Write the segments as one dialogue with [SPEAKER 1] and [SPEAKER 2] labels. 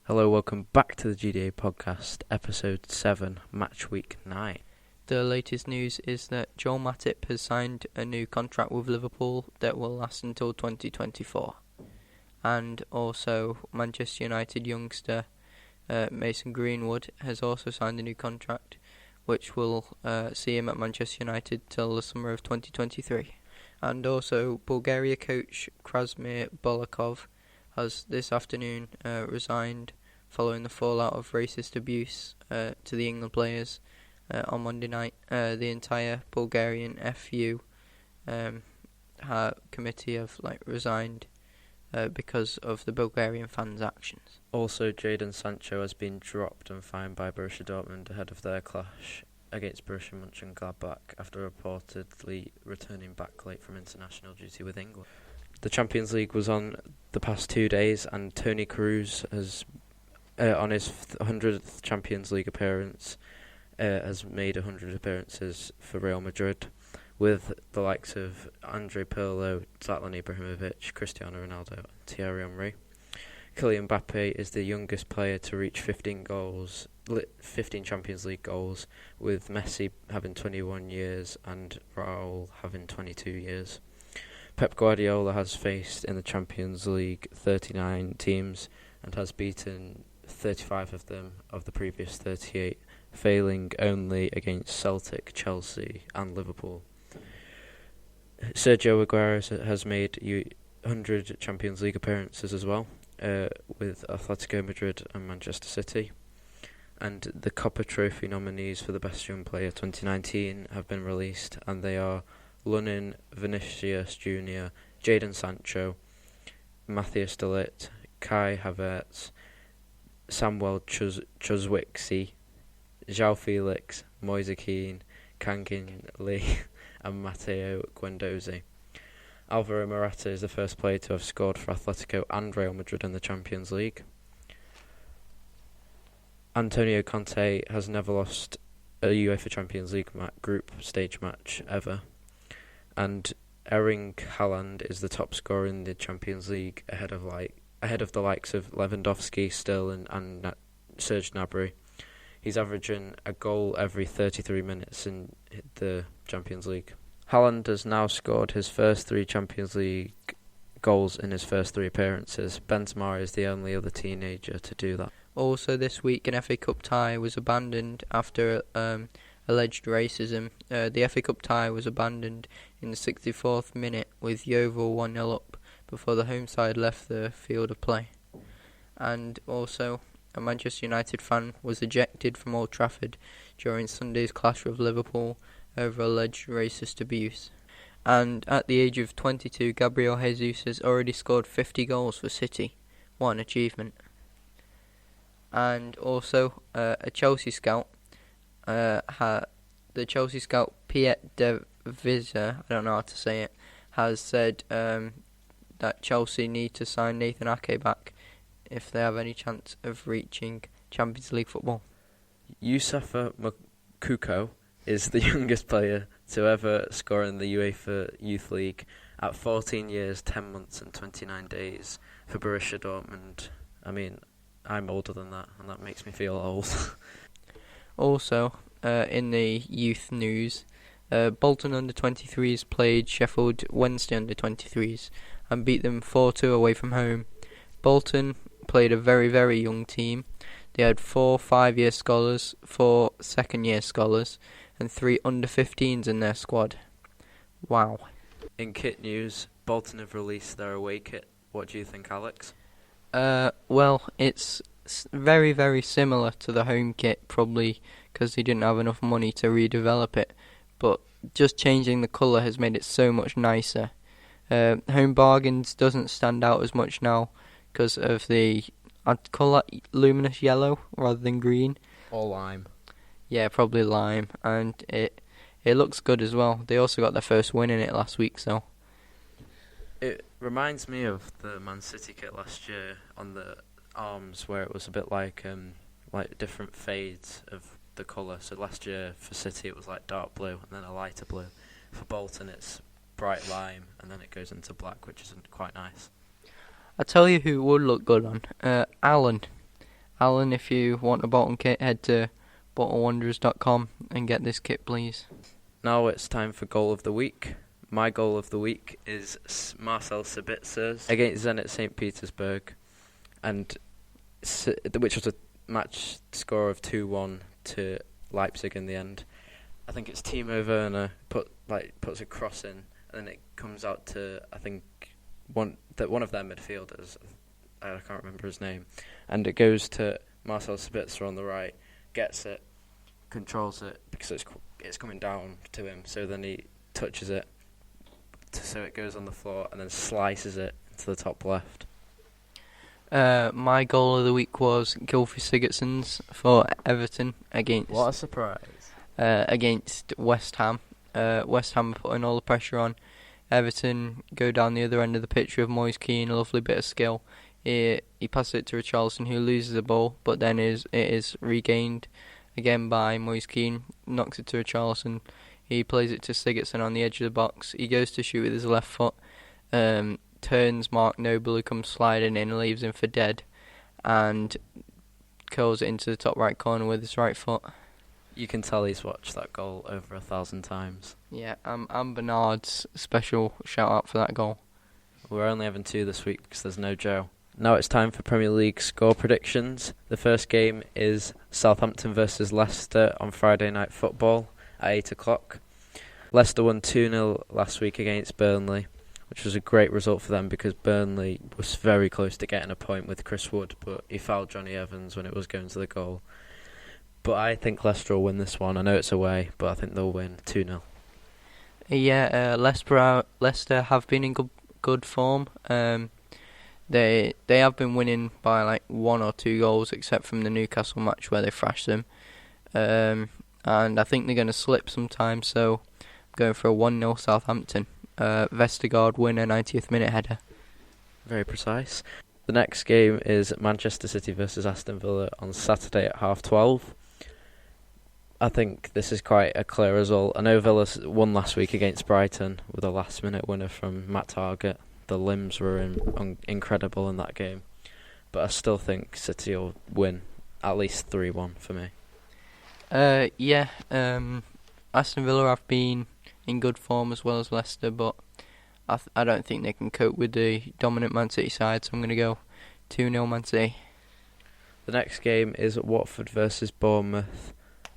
[SPEAKER 1] Hello, welcome back to the GDA podcast, episode 7, match week 9.
[SPEAKER 2] The latest news is that Joel Matip has signed a new contract with Liverpool that will last until 2024. And also, Manchester United youngster Mason Greenwood has also signed a new contract, which will see him at Manchester United till the summer of 2023. And also, Bulgaria coach Krasimir Bolakov has this afternoon resigned following the fallout of racist abuse to the England players on Monday night. The entire Bulgarian FU committee have resigned because of the Bulgarian fans' actions.
[SPEAKER 1] Also, Jadon Sancho has been dropped and fined by Borussia Dortmund ahead of their clash against Borussia Mönchengladbach after reportedly returning back late from international duty with England. The Champions League was on the past 2 days, and Toni Kroos has, on his 100th Champions League appearance, has made 100 appearances for Real Madrid, with the likes of Andre Pirlo, Zlatan Ibrahimovic, Cristiano Ronaldo, and Thierry Henry. Kylian Mbappe is the youngest player to reach 15 Champions League goals, with Messi having 21 years and Raul having 22 years. Pep Guardiola has faced in the Champions League 39 teams and has beaten 35 of them of the previous 38, failing only against Celtic, Chelsea and Liverpool. Sergio Aguero has made 100 Champions League appearances as well, with Atletico Madrid and Manchester City. And the Copa Trophy nominees for the Best Young Player 2019 have been released, and they are Lunin, Vinicius Jr., Jadon Sancho, Matthias de Ligt, Kai Havertz, Samuel Chukwueze, João Felix, Moise Kean, Kangin Lee and Matteo Guendouzi. Alvaro Morata is the first player to have scored for Atletico and Real Madrid in the Champions League. Antonio Conte has never lost a UEFA Champions League group stage match ever. And Erling Haaland is the top scorer in the Champions League ahead of the likes of Lewandowski, Sterling and Serge Gnabry. He's averaging a goal every 33 minutes in the Champions League. Haaland has now scored his first 3 Champions League goals in his first 3 appearances. Benzema is the only other teenager to do that.
[SPEAKER 2] Also this week, an FA Cup tie was abandoned after alleged racism. The FA Cup tie was abandoned in the 64th minute with Yeovil 1-0 up before the home side left the field of play. And also, a Manchester United fan was ejected from Old Trafford during Sunday's clash with Liverpool over alleged racist abuse. And at the age of 22, Gabriel Jesus has already scored 50 goals for City. What an achievement. And also, a Chelsea scout, the Chelsea scout Piet de Viza, I don't know how to say it, has said that Chelsea need to sign Nathan Ake back if they have any chance of reaching Champions League football.
[SPEAKER 1] Youssoufa Moukoko is the youngest player to ever score in the UEFA Youth League at 14 years, 10 months and 29 days for Borussia Dortmund. I mean, I'm older than that, and that makes me feel old.
[SPEAKER 2] Also, in the youth news, Bolton under-23s played Sheffield Wednesday under-23s and beat them 4-2 away from home. Bolton played a very, very young team. They had 4 5-year scholars, 4 second-year scholars, and 3 under-15s in their squad. Wow.
[SPEAKER 1] In kit news, Bolton have released their away kit. What do you think, Alex?
[SPEAKER 2] Well, it's very, very similar to the home kit, probably because they didn't have enough money to redevelop it. But just changing the colour has made it so much nicer. Home Bargains doesn't stand out as much now because of I'd call that luminous yellow rather than green.
[SPEAKER 1] Or lime.
[SPEAKER 2] Yeah, probably lime. And it looks good as well. They also got their first win in it last week, so...
[SPEAKER 1] It reminds me of the Man City kit last year on the arms, where it was a bit like different fades of the colour. So last year for City it was like dark blue and then a lighter blue. For Bolton it's bright lime and then it goes into black, which is quite nice.
[SPEAKER 2] I tell you who would look good on. Alan. Alan, if you want a Bolton kit, head to boltonwanderers.com and get this kit, please.
[SPEAKER 1] Now it's time for Goal of the Week. My Goal of the Week is Marcel Sabitzer's against Zenit St. Petersburg, and which was a match score of 2-1 to Leipzig in the end. I think it's Timo Werner puts a cross in, and then it comes out to, I think, one of their midfielders. I can't remember his name, and it goes to Marcel Sabitzer on the right, gets it, controls it because it's coming down to him. So then he touches it, so it goes on the floor, and then slices it into the top left.
[SPEAKER 2] My goal of the week was Gylfi Sigurdsson's for Everton against.
[SPEAKER 1] What a surprise!
[SPEAKER 2] Against West Ham. West Ham are putting all the pressure on. Everton go down the other end of the pitch with Moise Keane, a lovely bit of skill. He passes it to Richarlison, who loses the ball, but then it is regained again by Moise Keane, knocks it to Richarlison. He plays it to Sigurdsson on the edge of the box. He goes to shoot with his left foot, turns Mark Noble, who comes sliding in, leaves him for dead, and curls it into the top right corner with his right foot.
[SPEAKER 1] You can tell he's watched that goal over 1,000 times.
[SPEAKER 2] Yeah, I'm Bernard's special shout out for that goal.
[SPEAKER 1] We're only having 2 this week because there's no Joe. Now it's time for Premier League score predictions. The first game is Southampton versus Leicester on Friday Night Football at 8 o'clock. Leicester won 2-0 last week against Burnley, which was a great result for them because Burnley was very close to getting a point with Chris Wood, but he fouled Johnny Evans when it was going to the goal. But I think Leicester will win this one. I know it's away, but I think they'll win 2-0.
[SPEAKER 2] Yeah, Leicester have been in good form. They have been winning by like 1 or 2 goals, except from the Newcastle match where they thrashed them. And I think they're going to slip sometime, so I'm going for a 1-0 Southampton. Vestergaard winner, 90th minute header.
[SPEAKER 1] Very precise. The next game is Manchester City versus Aston Villa on Saturday at 12:30. I think this is quite a clear result. I know Villa won last week against Brighton with a last-minute winner from Matt Targett. The limbs were incredible in that game. But I still think City will win at least 3-1 for me.
[SPEAKER 2] Aston Villa have been in good form as well as Leicester, but I don't think they can cope with the dominant Man City side, so I'm going to go 2-0 Man City.
[SPEAKER 1] The next game is Watford versus Bournemouth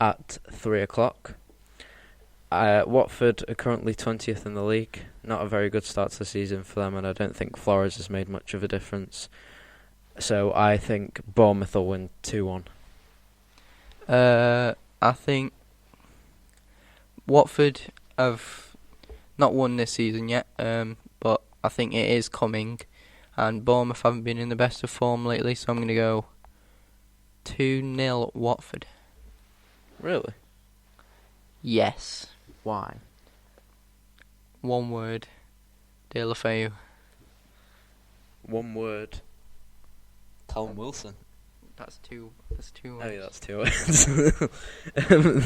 [SPEAKER 1] at 3 o'clock. Watford are currently 20th in the league. Not a very good start to the season for them, and I don't think Flores has made much of a difference. So I think Bournemouth will win 2-1.
[SPEAKER 2] I think Watford have not won this season yet, but I think it is coming. And Bournemouth haven't been in the best of form lately, so I'm going to go 2-0 Watford.
[SPEAKER 1] Really?
[SPEAKER 2] Yes.
[SPEAKER 1] Why?
[SPEAKER 2] One word. Deulofeu.
[SPEAKER 1] One word. Callum Wilson.
[SPEAKER 2] That's two words.
[SPEAKER 1] Oh yeah, that's 2 words.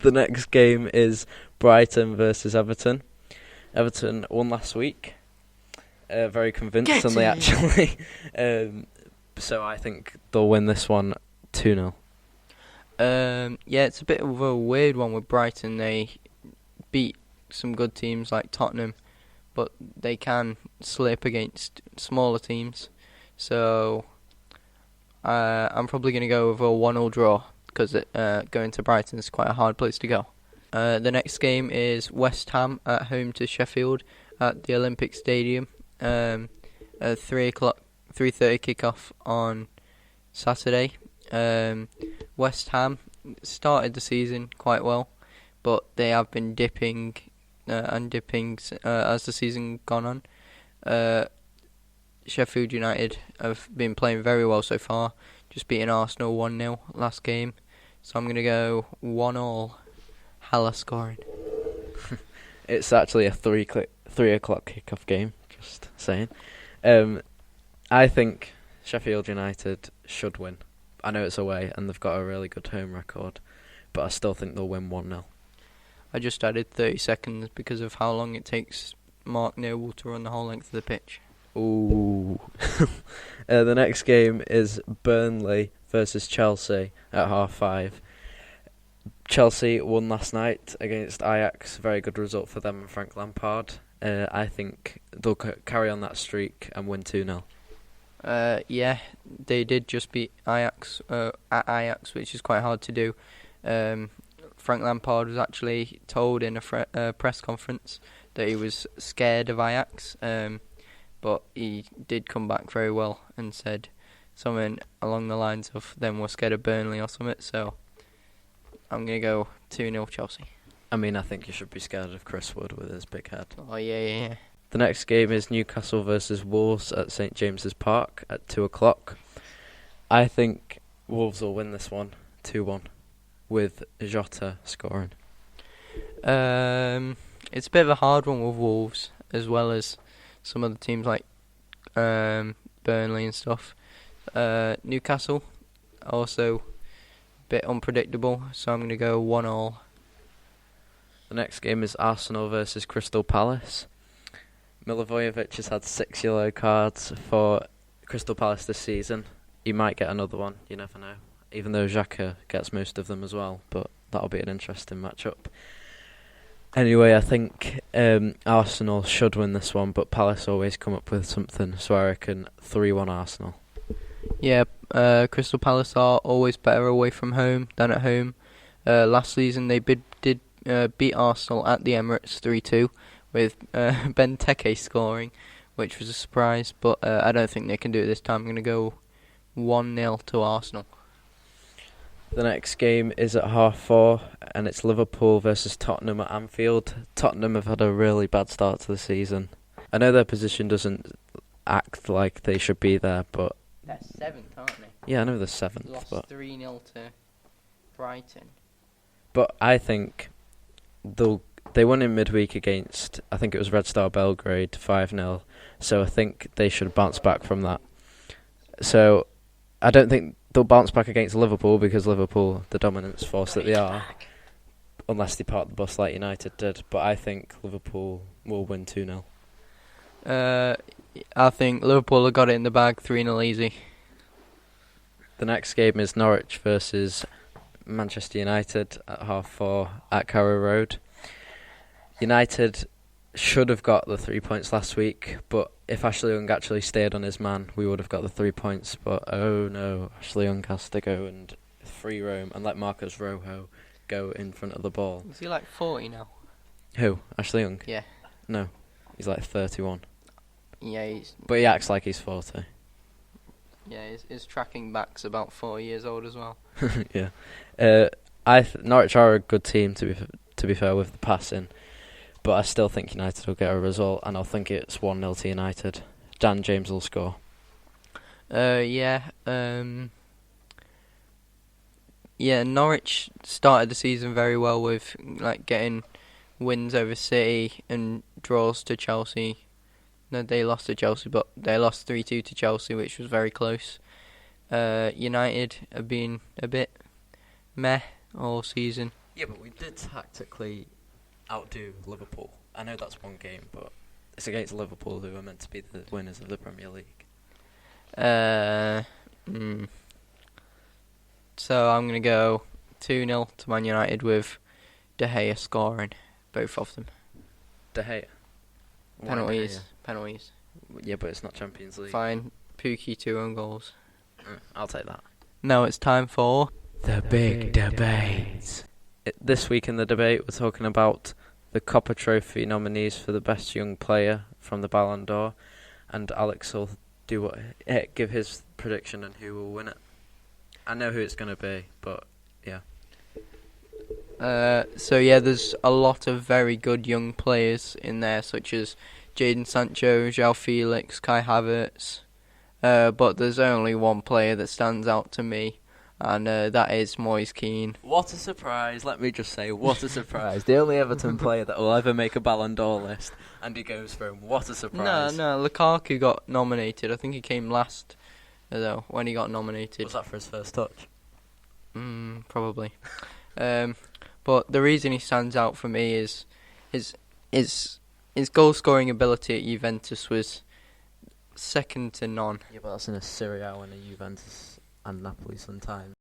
[SPEAKER 1] The next game is Brighton versus Everton. Everton won last week. Very convincingly, actually. So I think they'll win this one 2-0.
[SPEAKER 2] Yeah, it's a bit of a weird one with Brighton. They beat some good teams like Tottenham, but they can slip against smaller teams. So I'm probably going to go with a 1-1 draw because going to Brighton is quite a hard place to go. The next game is West Ham at home to Sheffield at the Olympic Stadium. A 3:30 kickoff on Saturday. West Ham started the season quite well, but they have been dipping as the season gone on. Sheffield United have been playing very well so far, just beating Arsenal 1-0 last game. So I'm going to go 1-1, Haller scoring.
[SPEAKER 1] It's actually a 3 o'clock kickoff game, just saying. I think Sheffield United should win. I know it's away and they've got a really good home record, but I still think they'll win 1-0.
[SPEAKER 2] I just added 30 seconds because of how long it takes Mark Noble to run the whole length of the pitch.
[SPEAKER 1] Ooh. The next game is Burnley versus Chelsea at 5:30. Chelsea won last night against Ajax. Very good result for them and Frank Lampard. I think they'll carry on that streak and win 2-0.
[SPEAKER 2] Yeah, they did just beat Ajax at Ajax, which is quite hard to do. Frank Lampard was actually told in a press conference that he was scared of Ajax, but he did come back very well and said something along the lines of them were scared of Burnley or something. So I'm going to go 2-0 Chelsea.
[SPEAKER 1] I mean, I think you should be scared of Chris Wood with his big head.
[SPEAKER 2] Oh, yeah.
[SPEAKER 1] The next game is Newcastle versus Wolves at St James's Park at 2:00. I think Wolves will win this one 2-1 with Jota scoring.
[SPEAKER 2] It's a bit of a hard one with Wolves, as well as some other teams like Burnley and stuff. Newcastle, also a bit unpredictable, so I'm going to go 1-1.
[SPEAKER 1] The next game is Arsenal versus Crystal Palace. Milivojevic has had 6 yellow cards for Crystal Palace this season. He might get another one, you never know. Even though Xhaka gets most of them as well, but that'll be an interesting matchup. Anyway, I think Arsenal should win this one, but Palace always come up with something, so I reckon 3-1 Arsenal.
[SPEAKER 2] Yeah, Crystal Palace are always better away from home than at home. Last season they did beat Arsenal at the Emirates 3-2 with Benteke scoring, which was a surprise, but I don't think they can do it this time. I'm going to go 1-0 to Arsenal.
[SPEAKER 1] The next game is at 4:30, and it's Liverpool versus Tottenham at Anfield. Tottenham have had a really bad start to the season. I know their position doesn't act like they should be there, but...
[SPEAKER 2] They're 7th, aren't they?
[SPEAKER 1] Yeah, I know they're 7th,
[SPEAKER 2] Lost
[SPEAKER 1] but...
[SPEAKER 2] 3-0 to Brighton.
[SPEAKER 1] But I think they won in midweek against, I think it was Red Star Belgrade, 5-0. So I think they should bounce back from that. So I don't think they'll bounce back against Liverpool, because Liverpool, the dominance force that they are, unless they park the bus like United did. But I think Liverpool will win 2-0.
[SPEAKER 2] I think Liverpool have got it in the bag, 3-0 easy.
[SPEAKER 1] The next game is Norwich versus Manchester United at 4:30 at Carrow Road. United should have got the 3 points last week, but if Ashley Young actually stayed on his man, we would have got the 3 points. But oh no, Ashley Young has to go and free roam and let Marcus Rojo go in front of the ball.
[SPEAKER 2] Is he like 40 now?
[SPEAKER 1] Who? Ashley Young?
[SPEAKER 2] Yeah.
[SPEAKER 1] No, he's like 31.
[SPEAKER 2] Yeah,
[SPEAKER 1] but he acts like he's 40.
[SPEAKER 2] Yeah, his tracking back's about 40 years old as well.
[SPEAKER 1] Yeah. Norwich are a good team, to be fair, with the passing. But I still think United will get a result, and I'll think it's 1-0 to United. Dan James will score.
[SPEAKER 2] Yeah, Norwich started the season very well with like getting wins over City and draws to Chelsea. No, they lost to Chelsea, but they lost 3-2 to Chelsea, which was very close. United have been a bit meh all season.
[SPEAKER 1] Yeah, but we did tactically outdo Liverpool. I know that's one game, but it's against Liverpool, who are meant to be the winners of the Premier League.
[SPEAKER 2] So I'm going to go 2-0 to Man United with De Gea scoring, both of them.
[SPEAKER 1] De Gea?
[SPEAKER 2] Penalties.
[SPEAKER 1] Yeah, but it's not Champions League.
[SPEAKER 2] Fine. Pookie 2 own goals.
[SPEAKER 1] I'll take that.
[SPEAKER 2] Now it's time for
[SPEAKER 1] the big debate. This week in the debate, we're talking about the Copper Trophy nominees for the best young player from the Ballon d'Or, and Alex will give his prediction and who will win it. I know who it's going to be, but yeah.
[SPEAKER 2] There's a lot of very good young players in there, such as Jadon Sancho, João Felix, Kai Havertz. But there's only one player that stands out to me, and that is Moise Kean.
[SPEAKER 1] What a surprise, let me just say, what a surprise. The only Everton player that will ever make a Ballon d'Or list, and he goes for him. What a surprise.
[SPEAKER 2] No, Lukaku got nominated. I think he came last, though, when he got nominated.
[SPEAKER 1] Was that for his first touch?
[SPEAKER 2] Probably. But the reason he stands out for me is his goal-scoring ability at Juventus was second to none.
[SPEAKER 1] Yeah, but that's in a Serie A and a Juventus and Napoli Sun-Times.